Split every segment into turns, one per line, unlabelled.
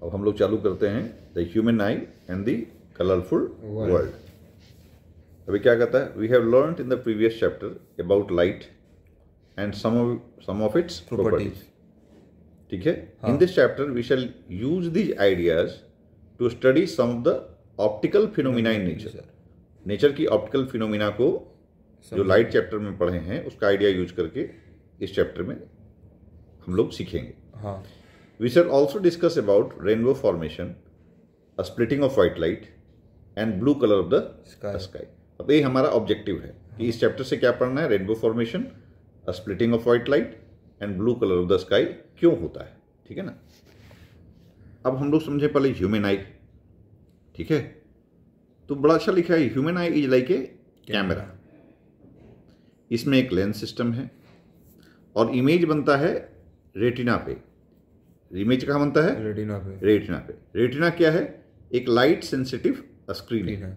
अब हम लोग चालू करते हैं the human eye and the colourful world. अभी क्या कहता है, we have learned in the previous chapter about light and some of its properties. ठीक है, in this chapter we shall use these ideas to study some of the optical phenomena in nature. Nature की optical phenomena को जो light chapter में पढ़े हैं उसका idea use करके इस चैप्टर में हम लोग सीखेंगे।
हाँ,
we shall also discuss about rainbow formation, a splitting of white light and blue colour of the sky. अब ये हमारा ऑब्जेक्टिव है कि इस चैप्टर से क्या पढ़ना है, rainbow formation, a splitting of white light and blue colour of the sky क्यों होता है। ठीक है ना। अब हम लोग समझे पहले ह्यूमन आई। ठीक है, तो बड़ा अच्छा लिखा है, human I is like a camera. इसमें एक लेंस सिस्टम है और इमेज बनता है रेटिना पे। इमेज कहाँ बनता है,
रेटिना पे।
रेटिना पे। रेटिना क्या है, एक लाइट सेंसिटिव स्क्रीन है।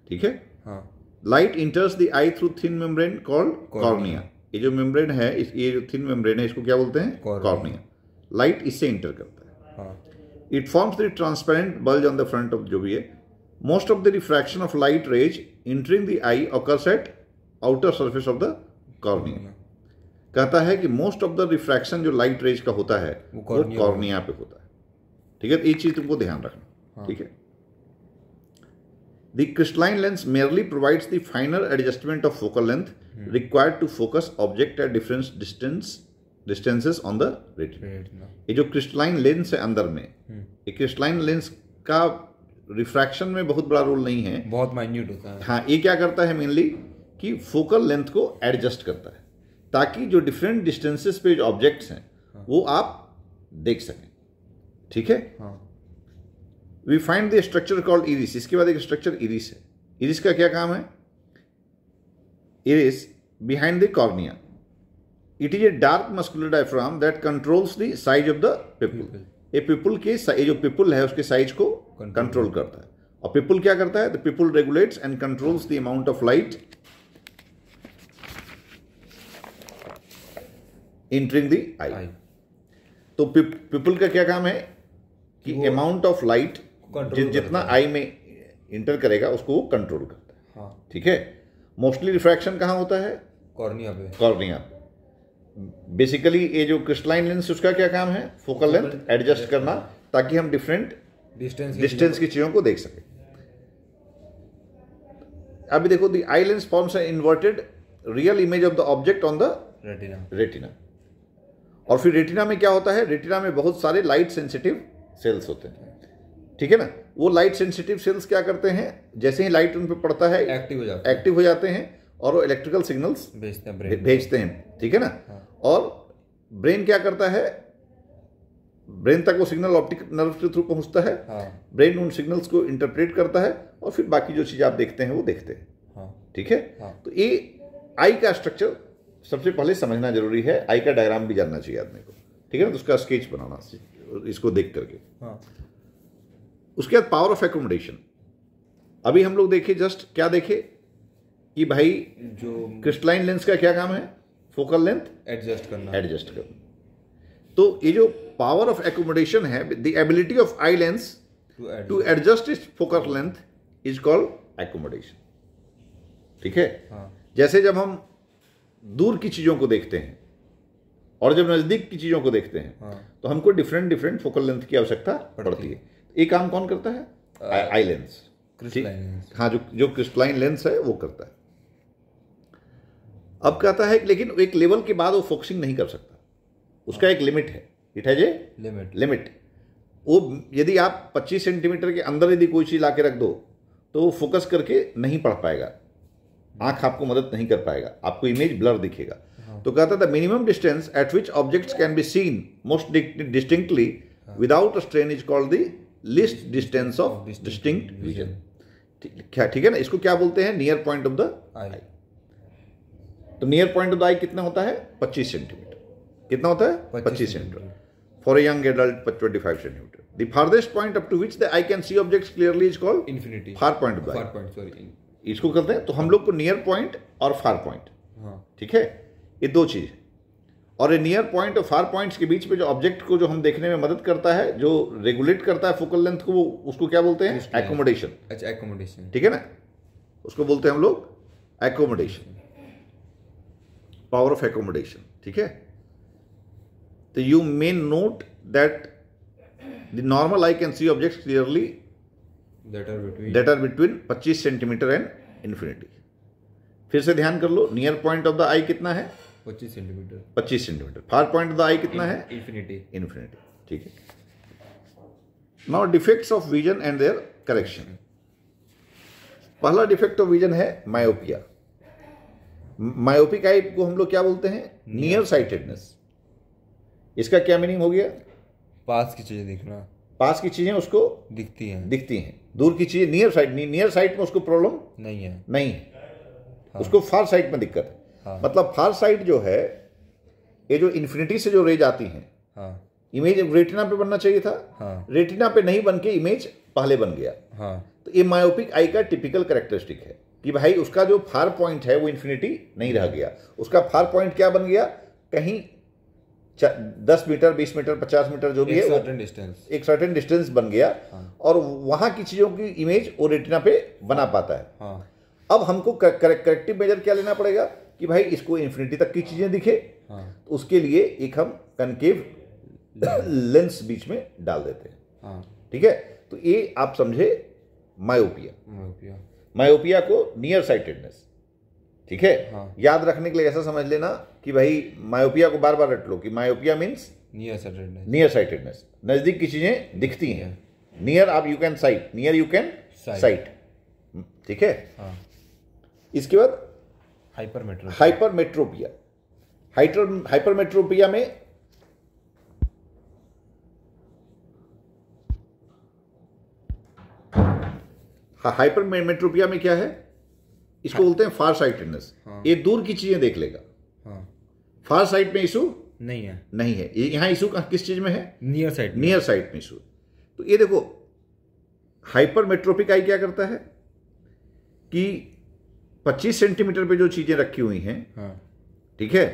ठीक है।
हाँ,
light इंटर्स the I through thin membrane called cornea. ये जो मेम्ब्रेन है, ये जो थिन मेम्ब्रेन है, इसको क्या बोलते हैं, कॉर्निया। लाइट इससे इंटर करता है।
हाँ,
it forms the transparent bulge on the front of, जो भी है। Most of the refraction of light rays entering the eye occurs at outer surface of the cornea. कहता है कि मोस्ट ऑफ द रिफ्रैक्शन जो लाइट रेज का होता है वो कॉर्निया पे होता है। ठीक है, ये चीज तुमको ध्यान रखना। ठीक है। The crystalline lens merely provides the finer adjustment of focal length required to focus object at different distances on the retina. ये जो क्रिस्टलाइन लेंस है अंदर में, ये क्रिस्टलाइन लेंस का रिफ्रैक्शन में बहुत बड़ा रोल नहीं है,
बहुत माइन्यूट होता है।
हाँ, ये क्या करता है मेनली कि फोकल लेंथ को एडजस्ट करता है ताकि जो डिफरेंट डिस्टेंसेस पे जो ऑब्जेक्ट्स हैं वो आप देख सकें। ठीक है। We find the structure called iris. इसके बाद एक स्ट्रक्चर इरिस है। इरिस का क्या काम है, iris behind the cornea. It is a dark muscular diaphragm that controls the size of the people. ये पिपल के ये जो पिपल है उसके साइज को कंट्रोल करता है। और पिपल क्या करता है, the pupil regulates and controls the amount of light entering the eye. तो पिपल का क्या काम है कि अमाउंट ऑफ लाइट जितना आई में इंटर करेगा उसको वो कंट्रोल करता है।
हाँ,
ठीक है। मोस्टली रिफ्रैक्शन कहाँ होता है,
कॉर्निया पे।
कॉर्निया। बेसिकली ये जो क्रिस्टलाइन लेंस उसका क्या काम है, फोकल लेंथ एडजस्ट करना ताकि हम डिफरेंट डिस्टेंस की चीजों को देख सकें। अभी देखो, the eye lens forms an inverted real image of the object on the retina. और फिर रेटिना में क्या होता है, रेटिना में बहुत सारे लाइट सेंसिटिव सेल्स होते हैं। ठीक है ना। वो लाइट सेंसिटिव सेल्स क्या करते हैं, जैसे ही लाइट उन पर पड़ता है एक्टिव हो जाते हैं और वो इलेक्ट्रिकल सिग्नल्स भेजते हैं। ठीक है ना। और ब्रेन क्या करता है, ब्रेन तक वो सिग्नल ऑप्टिक नर्व के थ्रू पहुंचता है। ब्रेन उन सिग्नल्स को इंटरप्रेट करता है और फिर बाकी जो चीज आप देखते हैं वो देखते हैं। ठीक है। तो ये आई का स्ट्रक्चर सबसे पहले समझना जरूरी है। आई का डायग्राम भी जानना चाहिए आदमी को। ठीक है ना। तो उसका स्केच बनाना इसको देख करके। उसके बाद पावर ऑफ एकोमोडेशन। अभी हम लोग देखे, जस्ट क्या देखे कि भाई जो क्रिस्टलाइन लेंस का क्या काम है, फोकल लेंथ एडजस्ट करना। तो ये जो पावर ऑफ एकोमोडेशन है, the ability of eye lens to adjust its focal length is called accommodation. ठीक है। जैसे जब हम दूर की चीजों को देखते हैं और जब नजदीक की चीजों को देखते हैं तो हमको डिफरेंट फोकल लेंथ की आवश्यकता पड़ती है। ये काम कौन करता है, आई लेंस। हाँ, जो क्रिस्टलाइन लेंस है वो करता है। अब कहता है लेकिन एक लेवल के बाद वो फोकसिंग नहीं कर सकता, उसका एक लिमिट है। It has a limit. वो यदि आप 25 सेंटीमीटर के अंदर यदि कोई चीज ला के रख दो तो वो फोकस करके नहीं पढ़ पाएगा, आंख आपको मदद नहीं कर पाएगा, आपको इमेज ब्लर दिखेगा। तो कहता था minimum distance at which objects can be seen most distinctly without a strain is called the least distance of distinct vision. ठीक है ना। इसको क्या बोलते हैं, near point of the eye. तो near point of the eye कितना होता है, 25 सेंटीमीटर। कितना होता है, 25 centimetre. For a young adult 25 centimetre. The farthest point up to which the eye can see objects clearly is called infinity. Far point of the eye इसको करते हैं। तो हम लोग को नियर पॉइंट और फार पॉइंट, ठीक है, ये दो चीज। और ए नियर पॉइंट और फार पॉइंट्स के बीच में जो ऑब्जेक्ट को जो हम देखने में मदद करता है, जो रेगुलेट करता है फोकल लेंथ को, वो उसको क्या बोलते हैं? एकोमोडेशन।
अच्छा, एकोमोडेशन,
ठीक है ना, उसको बोलते हैं हम लोग एकोमोडेशन, पावर ऑफ एकोमोडेशन। ठीक है, तो you may note that the normal eye can see objects clearly that are between 25 centimetre and infinity. फिर से ध्यान कर लो, near point of the eye कितना है? 25 centimetre. Far point of the eye कितना है? इन्फिनिटी। ठीक है, now defects of vision and their correction. पहला डिफेक्ट ऑफ विजन है मायोपिया। मायोपिक आई को हम लोग क्या बोलते हैं? Near sightedness. इसका क्या मीनिंग हो गया?
पास की चीजें दिखना,
पास की चीजें उसको
दिखती हैं,
दूर की चीजें नियर साइट में उसको प्रॉब्लम
नहीं है।
हाँ। उसको फार साइट में दिक्कत है। हाँ। मतलब फार साइट जो है, ये जो इन्फिनिटी से जो रेज आती हैं, हाँ। इमेज रेटिना पे बनना चाहिए था, हाँ। रेटिना पे नहीं बन के इमेज पहले बन गया, हाँ। तो ये मायोपिक आई का टिपिकल कैरेक्टरिस्टिक है कि भाई उसका जो फार पॉइंट है वो इन्फिनिटी नहीं रह गया, उसका फार पॉइंट क्या बन गया? कहीं 10 मीटर, 20 मीटर, 50 मीटर जो भी है, एक सर्टेन डिस्टेंस बन गया, हाँ। और वहां की चीजों की इमेज वो रेटिना पे बना पाता है। हाँ। अब हमको करेक्टिव मेजर क्या लेना पड़ेगा कि भाई इसको इन्फिनिटी तक की चीजें दिखे, हाँ। तो उसके लिए एक हम कनकेव लेंस बीच में डाल देते हैं, हाँ। ठीक है, तो ये आप समझे मायोपिया को नियर साइटेडनेस। ठीक है, हाँ। याद रखने के लिए ऐसा समझ लेना कि भाई मायोपिया को बार बार रट लो कि मायोपिया मीन्स नियर साइटेडनेस, नजदीक की चीजें दिखती हैं। नियर आप you can site, near you can site. ठीक है, हाँ। इसके बाद हाइपरमेट्रोपिया। हाइपरमेट्रोपिया में हाइपरमेट्रोपिया में क्या है? इसको बोलते हैं फार साइटेडनेस। हाँ। ये दूर की चीजें देख लेगा, हाँ। फार साइट में इशू नहीं है। यहां इशू किस चीज में है? नियर साइट में इशू। तो ये देखो, हाइपरमेट्रोपिक आई क्या करता है कि 25 सेंटीमीटर पे जो चीजें रखी हुई हैं, हाँ। ठीक है,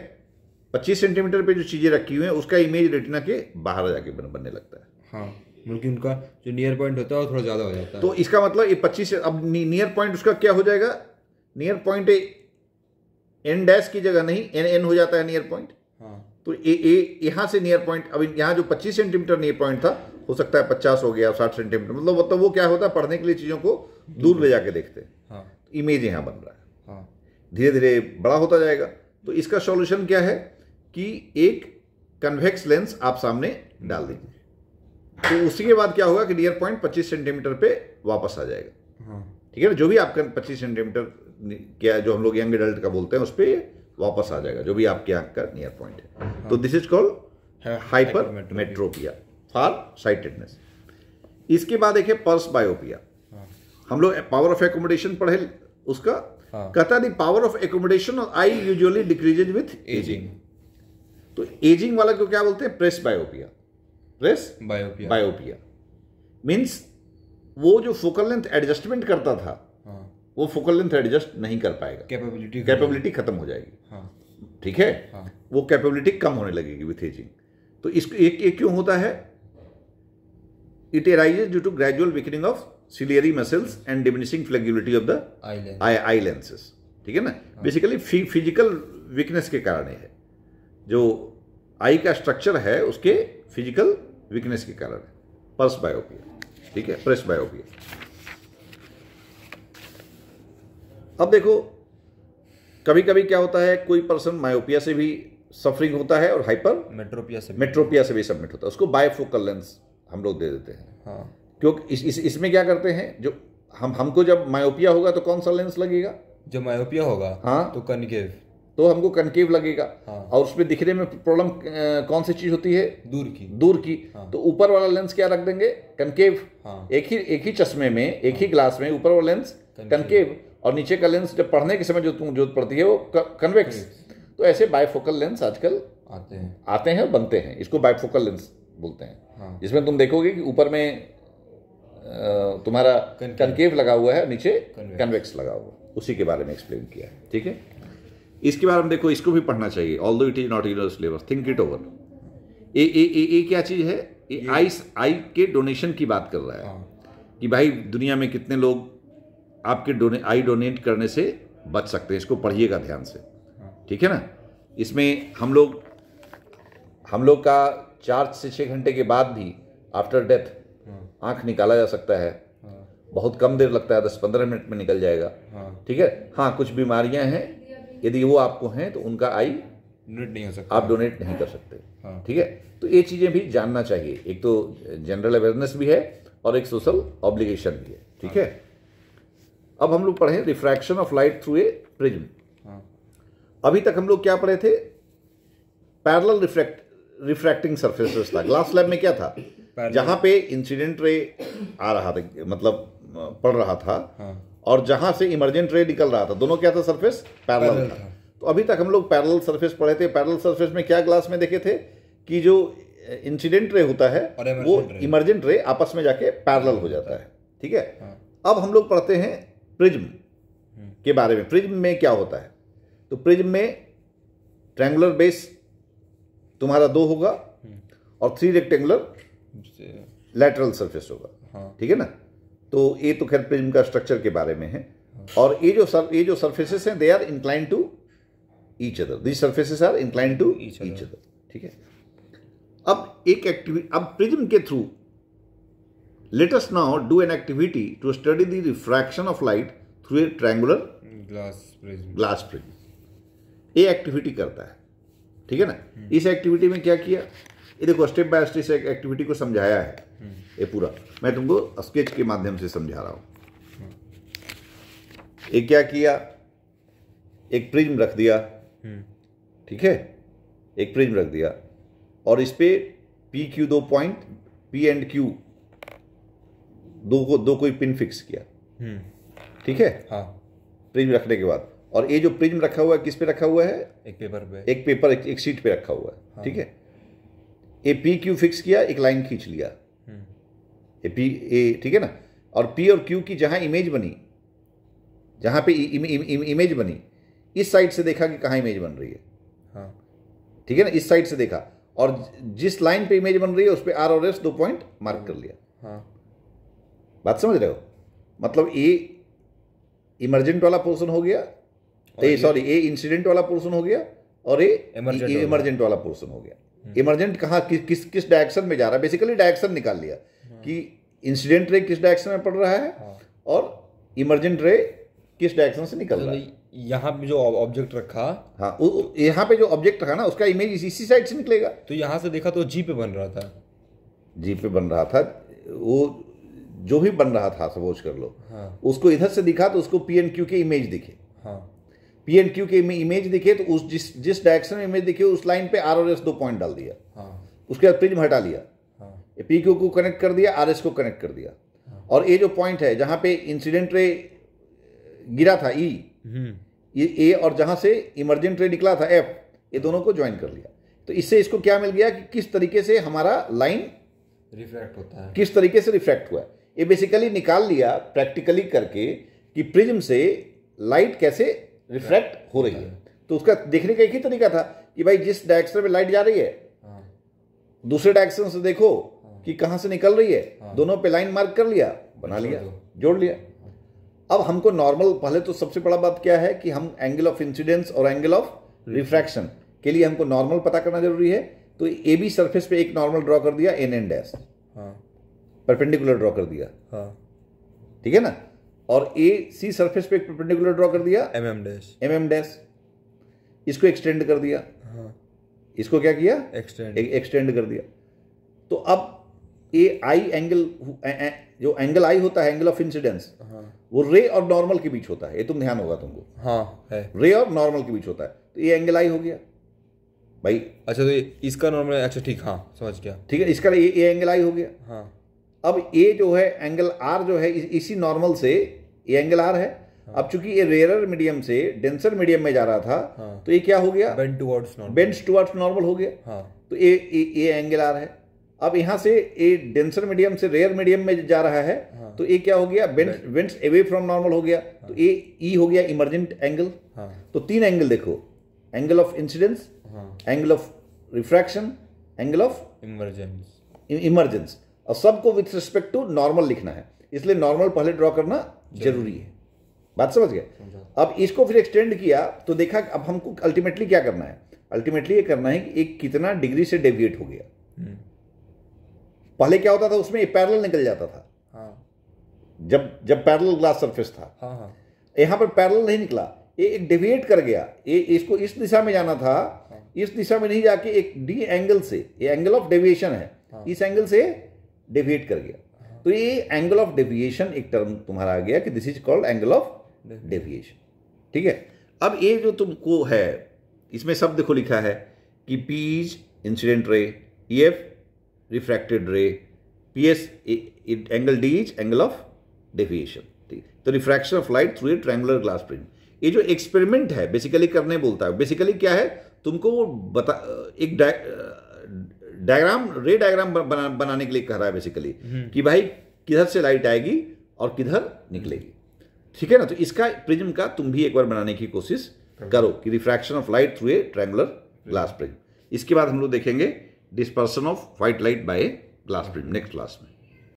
25 सेंटीमीटर पे जो चीजें रखी हुई हैं उसका इमेज रेटिना के बाहर जाके बनने लगता है, हाँ।
बल्कि उनका जो नियर पॉइंट होता है वो थोड़ा ज्यादा हो जाता है।
तो इसका मतलब ये 25 से अब नियर पॉइंट उसका क्या हो जाएगा? नियर पॉइंट एन डैश की जगह नहीं एन हो जाता है नियर पॉइंट, हाँ। तो यहां से नियर पॉइंट, अब यहां जो 25 सेंटीमीटर नियर पॉइंट था हो सकता है 50 हो गया, 60 सेंटीमीटर, मतलब वो क्या होता है? पढ़ने के लिए चीजों को दूर ले जाके देखते हैं, हाँ। तो इमेज यहां बन रहा है, हाँ। धीरे धीरे बड़ा होता जाएगा। तो इसका सॉल्यूशन क्या है कि एक कन्वेक्स लेंस आप सामने डाल दीजिए, तो उसी के बाद क्या होगा कि नियर पॉइंट 25 सेंटीमीटर पे वापस आ जाएगा, हाँ। ठीक है ना, जो भी आपका 25 सेंटीमीटर क्या जो हम लोग यंग एडल्ट का बोलते हैं उस पर वापस आ जाएगा, जो भी आपके आंख का नियर पॉइंट है, हाँ। तो this is called hypermetropia, far sightedness. इसके बाद एक है पर्स बायोपिया, हाँ। हम लोग पावर ऑफ एकोमोडेशन पढ़े उसका, हाँ। कहता है the power of accommodation of I usually decreases with ageing. तो एजिंग वाला को क्या बोलते हैं? प्रेस बायोपिया मीन्स वो जो फोकल लेंथ एडजस्टमेंट करता था, हाँ। वो फोकल लेंथ एडजस्ट नहीं कर पाएगा, कैपेबिलिटी खत्म हो जाएगी, हाँ। ठीक है, हाँ। वो कैपेबिलिटी कम होने लगेगी विथ एजिंग। तो इसको एक क्यों होता है? It arises due to gradual weakening of ciliary muscles and diminishing flexibility of the eye lenses, ठीक है ना, बेसिकली फिजिकल वीकनेस के कारण है, जो आई का स्ट्रक्चर है उसके फिजिकल वीकनेस के कारण है, पर्स बायोपिया, ठीक है, प्रेस बायोपिया। अब देखो, कभी कभी क्या होता है, कोई पर्सन मायोपिया से भी सफरिंग होता है और मेट्रोपिया से भी सबमिट होता है, उसको बायफोकल लेंस हम लोग दे देते हैं, हाँ। क्योंकि इसमें क्या करते हैं, जो हमको जब मायोपिया होगा तो कौन सा लेंस लगेगा?
जब मायोपिया होगा, हाँ, तो कनकेव,
तो हमको कनकेव लगेगा, हाँ। और उसमें दिखने में प्रॉब्लम कौन सी चीज होती है? दूर की, हाँ। तो ऊपर वाला लेंस क्या रख देंगे? कनकेव, हाँ। एक ही चश्मे में, एक ही ग्लास में ऊपर वाला लेंस कनकेव और नीचे का लेंस जब पढ़ने के समय जो तुम जरूरत पड़ती है वो कन्वेक्स। तो ऐसे बायफोकल लेंस आजकल आते हैं और बनते हैं, इसको बायफोकल लेंस बोलते हैं, हाँ। जिसमें तुम देखोगे कि ऊपर में तुम्हारा कनकेव लगा हुआ है, नीचे कन्वेक्स लगा हुआ है, उसी के बारे में एक्सप्लेन किया है, ठीक है। इसके बाद हम देखो, इसको भी पढ़ना चाहिए, although it is not in your syllabus, think it over. ये क्या चीज़ है? ये आई के डोनेशन की बात कर रहा है कि भाई दुनिया में कितने लोग आपके आई डोनेट करने से बच सकते हैं। इसको पढ़िएगा ध्यान से, ठीक है ना। इसमें हम लोग का 4 से 6 घंटे के बाद भी आफ्टर डेथ आंख निकाला जा सकता है। बहुत कम देर लगता है, 10-15 मिनट में निकल जाएगा, ठीक है। हाँ, कुछ बीमारियां हैं, यदि वो आपको हैं तो उनका आई
डोनेट नहीं हो सकता,
आप डोनेट नहीं कर सकते, ठीक है। तो ये चीज़ें भी जानना चाहिए। एक तो जनरल अवेयरनेस भी है और एक सोशल ऑब्लिगेशन भी है, ठीक है। अब हम लोग पढ़े refraction of light through A prism. अभी तक हम लोग क्या पढ़े थे? पैरेलल रिफ्रैक्टिंग सरफेसेस था। ग्लास स्लैब में क्या था? जहां पे इंसिडेंट रे आ रहा था, मतलब पड़ रहा था, और जहां से इमर्जेंट रे निकल रहा था, दोनों क्या था? सरफेस पैरेलल था। तो अभी तक हम लोग पैरेलल सरफेस पढ़े थे। पैरेलल सरफेस में क्या ग्लास में देखे थे कि जो इंसिडेंट रे होता है वो इमर्जेंट रे आपस में जाके पैरेलल हो जाता है, ठीक है। अब हम लोग पढ़ते हैं प्रिज्म के बारे में। प्रिज्म में क्या होता है? तो प्रिज्म में ट्रायंगुलर बेस तुम्हारा 2 होगा और 3 रेक्टेंगुलर लैटरल सरफेस होगा, ठीक है ना। तो ये तो खैर प्रिज्म का स्ट्रक्चर के बारे में है। और ये जो सरफेसेस हैं, they are incline to each other, these surfaces are incline to each other, ठीक है। अब अब प्रिज्म के through let us now do an activity to study the refraction of light through a triangular glass prism. ये activity करता है, ठीक है ना। इस एक्टिविटी में क्या किया? ये देखो, स्टेप बाय स्टेप से एक्टिविटी को समझाया है ये पूरा। मैं तुमको स्केच के माध्यम से समझा रहा हूं। ये क्या किया? एक प्रिज्म रख दिया, ठीक है। एक प्रिज्म रख दिया और इस पे PQ 2 point, P and Q दो कोई पिन फिक्स किया, ठीक है। हाँ, प्रिज्म रखने के बाद, और ये जो प्रिज्म रखा हुआ है किस पे रखा हुआ है? एक शीट पे रखा हुआ है, हाँ। ठीक है। ये PQ फिक्स किया, एक लाइन खींच लिया, ये ठीक है ना। और P और Q की जहां इमेज बनी, जहां पे इमेज बनी, इस साइड से देखा कि कहाँ इमेज बन रही है, हाँ, ठीक है ना। इस साइड से देखा और जिस लाइन पे इमेज बन रही है उस पे R और S 2 पॉइंट मार्क कर लिया, हाँ। बात समझ रहे हो? मतलब ये इमर्जेंट वाला पोर्शन हो गया, ये इंसिडेंट वाला पोर्शन हो गया, और ये इमर्जेंट वाला पोर्शन हो गया। इमर्जेंट कहाँ, किस डायरेक्शन में जा रहा है? बेसिकली डायरेक्शन निकाल लिया कि इंसिडेंट रे किस डायरेक्शन में पड़ रहा है, और इमर्जेंट रे किस डायरेक्शन से निकल रहा है।
यहाँ पे जो ऑब्जेक्ट रखा,
हाँ, यहाँ पे जो ऑब्जेक्ट रखा ना, उसका इमेज इसी साइड से निकलेगा।
तो यहाँ से देखा तो जी पे बन रहा था,
वो जो भी बन रहा था सपोज कर लो, हाँ। उसको इधर से दिखा तो उसको P एंड Q के इमेज दिखे, हाँ। P एंड Q के इमेज दिखे तो उस जिस डायरेक्शन में इमेज दिखे उस लाइन पे R और S 2 पॉइंट डाल दिया, हाँ। उसके बाद प्रिज्म हटा लिया, हाँ। PQ को कनेक्ट कर दिया, RS को कनेक्ट कर दिया, हाँ। और ये जो पॉइंट है जहां पे इंसिडेंट रे गिरा था ये और जहां से इमर्जेंट रे निकला था F, ये दोनों को ज्वाइन कर लिया। तो इससे इसको क्या मिल गया कि किस तरीके से हमारा लाइन
रिफ्रैक्ट होता है,
किस तरीके से रिफ्रैक्ट हुआ है। ये बेसिकली निकाल लिया प्रैक्टिकली करके कि प्रिज्म से लाइट कैसे रिफ्रैक्ट हो रही है। तो उसका देखने का एक ही तरीका था कि भाई जिस डायरेक्शन में लाइट जा रही है, दूसरे डायरेक्शन से देखो कि कहां से निकल रही है, दोनों पे लाइन मार्क कर लिया, बना लिया, जोड़ लिया। अब हमको नॉर्मल, पहले तो सबसे बड़ा बात क्या है कि हम एंगल ऑफ इंसिडेंस और एंगल ऑफ रिफ्रैक्शन के लिए हमको नॉर्मल पता करना जरूरी है। तो ए बी सरफेस पे एक नॉर्मल ड्रॉ कर दिया, N and dash, perpendicular draw कर दिया, ठीक है ना। और ए सी सरफेस पे एक परपेंडिकुलर ड्रॉ कर दिया, एम डैश, इसको एक्सटेंड कर दिया, इसको क्या किया? एक्सटेंड कर दिया। तो अब ए आई एंगल, जो एंगल आई होता है, एंगल ऑफ इंसिडेंस, वो रे और नॉर्मल के बीच होता है। ये तुम ध्यान होगा तुमको,
हाँ है,
रे और नॉर्मल के बीच होता है। तो ये एंगल आई हो गया भाई।
अच्छा, तो इसका नॉर्मल, अच्छा ठीक, हाँ समझ गया,
ठीक है। इसका ये एंगल आई हो गया, हाँ। अब ये जो है एंगल आर जो है, इसी नॉर्मल से ये एंगल आर है, हाँ। अब चूंकि ये रेयरर मीडियम से डेंसर मीडियम में जा रहा था, हाँ। तो ये क्या हो गया? बेंड टुवर्ड्स नॉर्मल हो गया, हाँ। तो ये एंगल आर है। अब यहां से ये डेंसर मीडियम से रेयर मीडियम में जा रहा है, हाँ। तो ये क्या हो गया? बेंड्स अवे फ्रॉम नॉर्मल हो गया, हाँ। तो ये ई हो गया इमर्जेंट एंगल, हाँ। तो 3 एंगल देखो, angle of incidence, angle of refraction, angle of emergence, और सबको विथ रिस्पेक्ट टू नॉर्मल लिखना है, इसलिए नॉर्मल पहले ड्रॉ करना जरूरी है। बात समझ गए? अब इसको फिर एक्सटेंड किया तो देखा अब हमको अल्टीमेटली क्या करना है, अल्टीमेटली ये करना है कि एक कितना डिग्री से डेविएट हो गया। पहले क्या होता था, उसमें पैरेलल निकल जाता था। जब पैरेलल ग्लास सरफेस था, यहां पर पैरेलल नहीं निकला, ये एक डेविएट कर गया, ये इसको इस दिशा में जाना था, इस दिशा में नहीं जाके एक डी एंगल से, ये एंगल ऑफ डेविएशन है, इस एंगल से डेविएट कर गया। तो ये एंगल ऑफ डेविएशन एक टर्म तुम्हारा आ गया कि this is called angle of deviation. ठीक है, अब ये जो तुमको है इसमें सब देखो लिखा है कि P is incident ray, EF refracted रे, PS angle D is angle of deviation. ठीक, तो refraction of light through a triangular glass prism, ये जो एक्सपेरिमेंट है बेसिकली करने बोलता है, बेसिकली क्या है, तुमको वो बता एक डायग्राम, रे डायग्राम बनाने के लिए कह रहा है बेसिकली कि भाई किधर से लाइट आएगी और किधर निकलेगी। ठीक है ना, तो इसका प्रिज्म का तुम भी एक बार बनाने की कोशिश करो कि refraction of light through a triangular glass prism. इसके बाद हम लोग देखेंगे dispersion of white light by glass prism next class में।